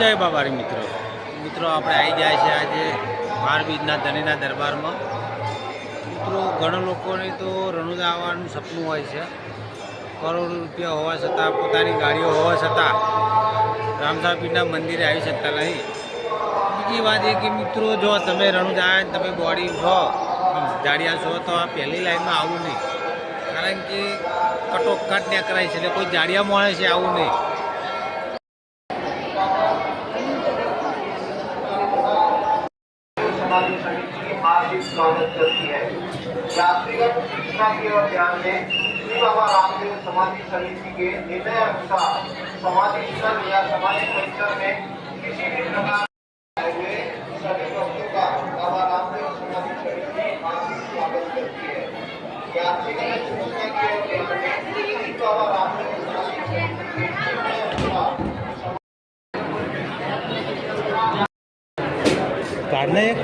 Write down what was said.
જય બાબારી મિત્રો આપણે આવી જાય છે આજે 12 બીજના ધણીના દરબારમાં। મિત્રો ઘણા લોકોને તો રણુજા આવવાનું સપનું હોય છે, કરોડો રૂપિયા હોવા છતાં, પોતાની ગાડીઓ હોવા છતાં રામસા પીરના મંદિરે આવી શકતા નહીં। બીજી વાત એ કે મિત્રો, જો તમે રણુજા આવ્યા, તમે બોડી છો, જાડિયા છો, તો આ પહેલી લાઈનમાં આવવું નહીં, કારણ કે કટોકટ નીકળાય છે, એટલે કોઈ જાડિયા માણે છે આવું નહીં। समाधि समिति की हार्दिक स्वागत करती है। यात्रीगण सूचना की ओर ध्यान दें। श्री बाबा रामदेव समाधि समिति के निर्णय अनुसार समाधि स्थल या समाधि परिसर में किसी भी प्रकार हुए सभी भक्तों का बाबा रामदेव समाधि समिति हार्दिक स्वागत करती है। यात्रीगण सूचना की ओर ध्यान दें। श्री बाबा रामदेव समाधि समिति के निर्णय अनुसार काढलं एक